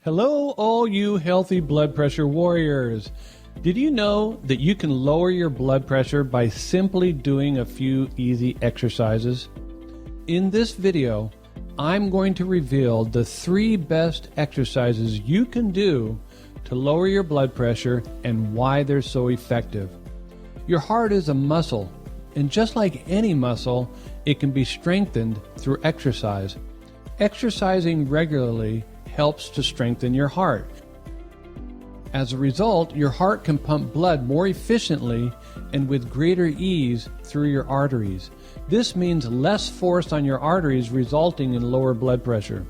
Hello, all you healthy blood pressure warriors. Did you know that you can lower your blood pressure by simply doing a few easy exercises? In this video, I'm going to reveal the 3 best exercises you can do to lower your blood pressure and why they're so effective. Your heart is a muscle, and just like any muscle, it can be strengthened through exercise. Exercising regularly helps to strengthen your heart. As a result, your heart can pump blood more efficiently and with greater ease through your arteries. This means less force on your arteries, resulting in lower blood pressure.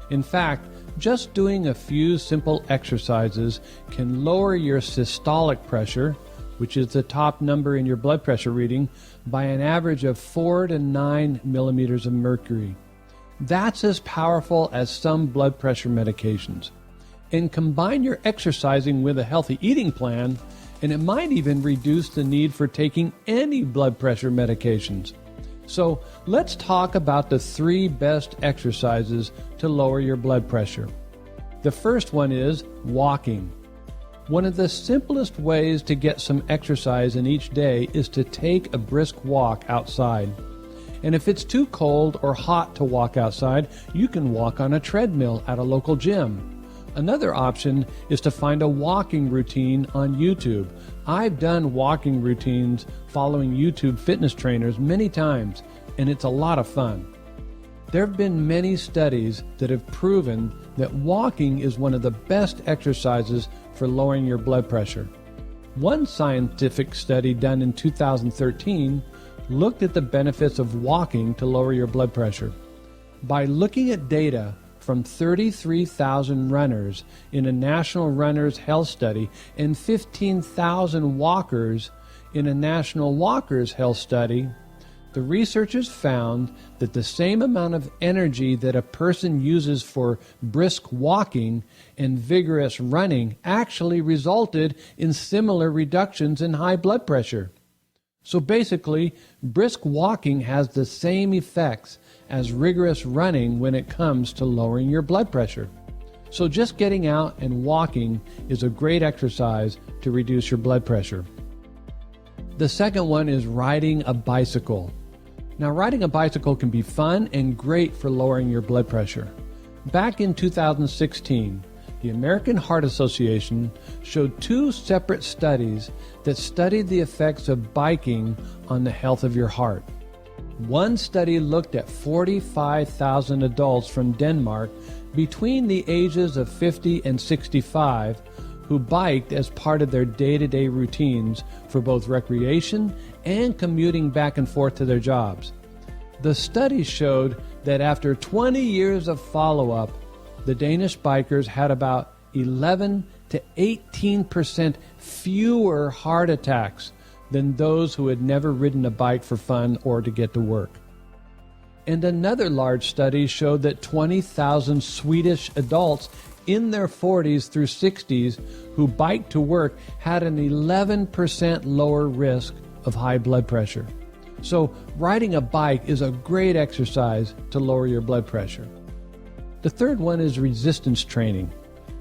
In fact, just doing a few simple exercises can lower your systolic pressure, which is the top number in your blood pressure reading, by an average of 4 to 9 millimeters of mercury. That's as powerful as some blood pressure medications. And combine your exercising with a healthy eating plan, and it might even reduce the need for taking any blood pressure medications. So let's talk about the 3 best exercises to lower your blood pressure. The first one is walking. One of the simplest ways to get some exercise in each day is to take a brisk walk outside. And if it's too cold or hot to walk outside, you can walk on a treadmill at a local gym. Another option is to find a walking routine on YouTube. I've done walking routines following YouTube fitness trainers many times, and it's a lot of fun. There have been many studies that have proven that walking is one of the best exercises for lowering your blood pressure. One scientific study done in 2013 looked at the benefits of walking to lower your blood pressure. By looking at data from 33,000 runners in a National Runners Health Study and 15,000 walkers in a National Walkers Health Study, the researchers found that the same amount of energy that a person uses for brisk walking and vigorous running actually resulted in similar reductions in high blood pressure. So basically, brisk walking has the same effects as rigorous running when it comes to lowering your blood pressure. So just getting out and walking is a great exercise to reduce your blood pressure. The second one is riding a bicycle. Now, riding a bicycle can be fun and great for lowering your blood pressure. Back in 2016, the American Heart Association showed 2 separate studies that studied the effects of biking on the health of your heart. One study looked at 45,000 adults from Denmark between the ages of 50 and 65 who biked as part of their day-to-day routines for both recreation and commuting back and forth to their jobs. The study showed that after 20 years of follow-up, the Danish bikers had about 11 to 18% fewer heart attacks than those who had never ridden a bike for fun or to get to work. And another large study showed that 20,000 Swedish adults in their 40s through 60s who biked to work had an 11% lower risk of high blood pressure. So riding a bike is a great exercise to lower your blood pressure. The third one is resistance training.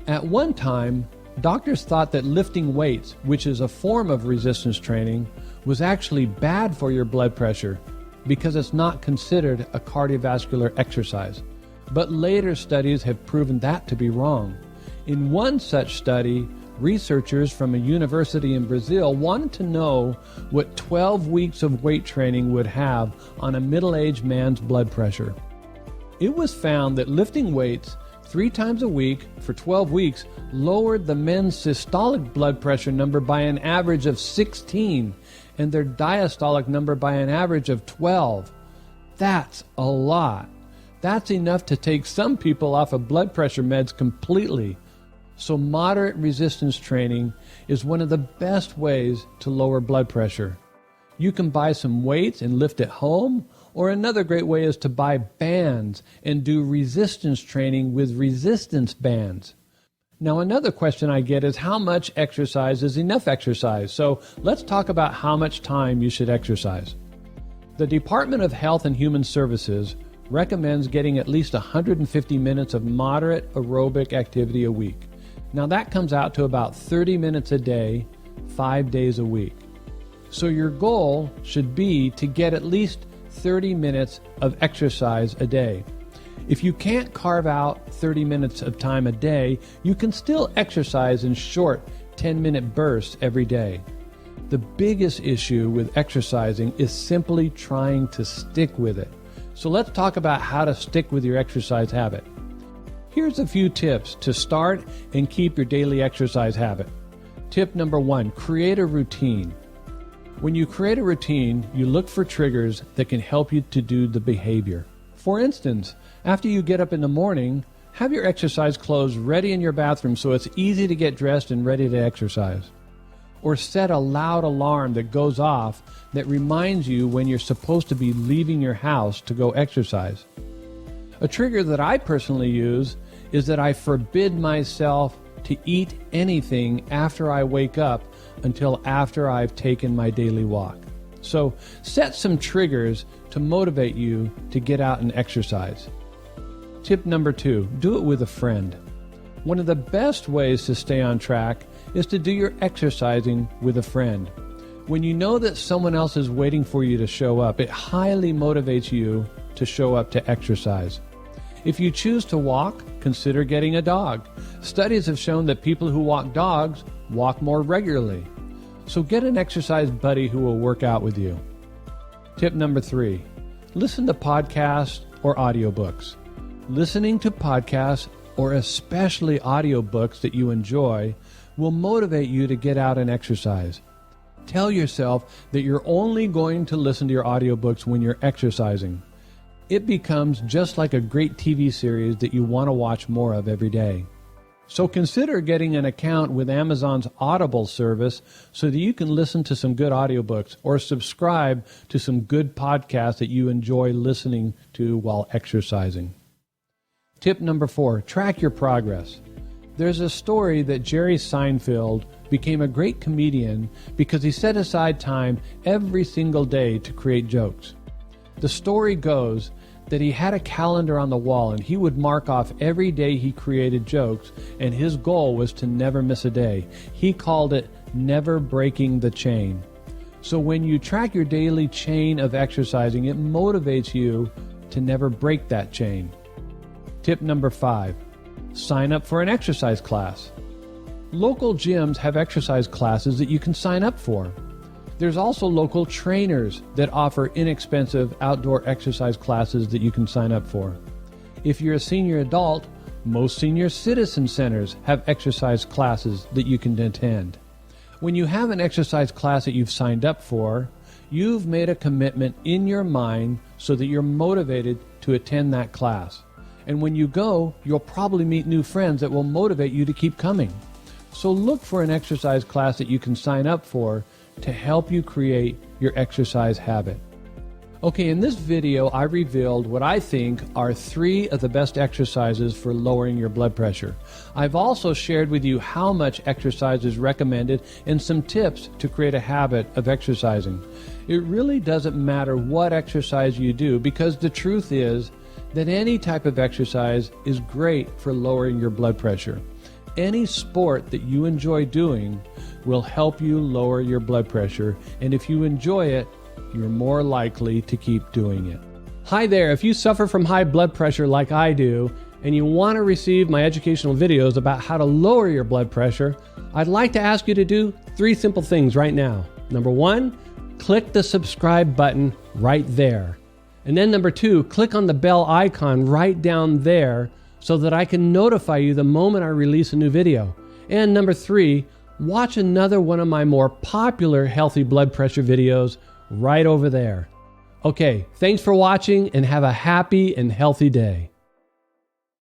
At one time, doctors thought that lifting weights, which is a form of resistance training, was actually bad for your blood pressure because it's not considered a cardiovascular exercise. But later studies have proven that to be wrong. In one such study, researchers from a university in Brazil wanted to know what 12 weeks of weight training would have on a middle-aged man's blood pressure. It was found that lifting weights 3 times a week for 12 weeks lowered the men's systolic blood pressure number by an average of 16 and their diastolic number by an average of 12. That's a lot. That's enough to take some people off of blood pressure meds completely. So moderate resistance training is one of the best ways to lower blood pressure. You can buy some weights and lift at home, or another great way is to buy bands and do resistance training with resistance bands. Now, another question I get is how much exercise is enough exercise? So let's talk about how much time you should exercise. The Department of Health and Human Services recommends getting at least 150 minutes of moderate aerobic activity a week. Now that comes out to about 30 minutes a day, 5 days a week. So your goal should be to get at least 30 minutes of exercise a day. If you can't carve out 30 minutes of time a day, you can still exercise in short 10-minute bursts every day. The biggest issue with exercising is simply trying to stick with it. So let's talk about how to stick with your exercise habit. Here's a few tips to start and keep your daily exercise habit. Tip number 1, create a routine. When you create a routine, you look for triggers that can help you to do the behavior. For instance, after you get up in the morning, have your exercise clothes ready in your bathroom so it's easy to get dressed and ready to exercise. Or set a loud alarm that goes off that reminds you when you're supposed to be leaving your house to go exercise. A trigger that I personally use is that I forbid myself to eat anything after I wake up until after I've taken my daily walk. So set some triggers to motivate you to get out and exercise. Tip number 2, do it with a friend. One of the best ways to stay on track is to do your exercising with a friend. When you know that someone else is waiting for you to show up, it highly motivates you to show up to exercise. If you choose to walk, consider getting a dog. Studies have shown that people who walk dogs walk more regularly. So get an exercise buddy who will work out with you. Tip number 3, listen to podcasts or audiobooks. Listening to podcasts, or especially audiobooks that you enjoy, will motivate you to get out and exercise. Tell yourself that you're only going to listen to your audiobooks when you're exercising. It becomes just like a great TV series that you want to watch more of every day. So consider getting an account with Amazon's Audible service so that you can listen to some good audiobooks or subscribe to some good podcasts that you enjoy listening to while exercising. Tip number 4, track your progress. There's a story that Jerry Seinfeld became a great comedian because he set aside time every single day to create jokes. The story goes that he had a calendar on the wall and he would mark off every day he created jokes, and his goal was to never miss a day. He called it never breaking the chain. So when you track your daily chain of exercising, it motivates you to never break that chain. Tip number 5, sign up for an exercise class. Local gyms have exercise classes that you can sign up for. There's also local trainers that offer inexpensive outdoor exercise classes that you can sign up for. If you're a senior adult, most senior citizen centers have exercise classes that you can attend. When you have an exercise class that you've signed up for, you've made a commitment in your mind so that you're motivated to attend that class. And when you go, you'll probably meet new friends that will motivate you to keep coming. So look for an exercise class that you can sign up for to help you create your exercise habit. Okay, in this video, I revealed what I think are 3 of the best exercises for lowering your blood pressure. I've also shared with you how much exercise is recommended and some tips to create a habit of exercising. It really doesn't matter what exercise you do, because the truth is that any type of exercise is great for lowering your blood pressure. Any sport that you enjoy doing will help you lower your blood pressure, and if you enjoy it, you're more likely to keep doing it. Hi there, if you suffer from high blood pressure like I do, and you want to receive my educational videos about how to lower your blood pressure, I'd like to ask you to do 3 simple things right now. Number 1, click the subscribe button right there. And then number 2, click on the bell icon right down there so that I can notify you the moment I release a new video. And number 3, watch another one of my more popular healthy blood pressure videos right over there. Okay, thanks for watching and have a happy and healthy day.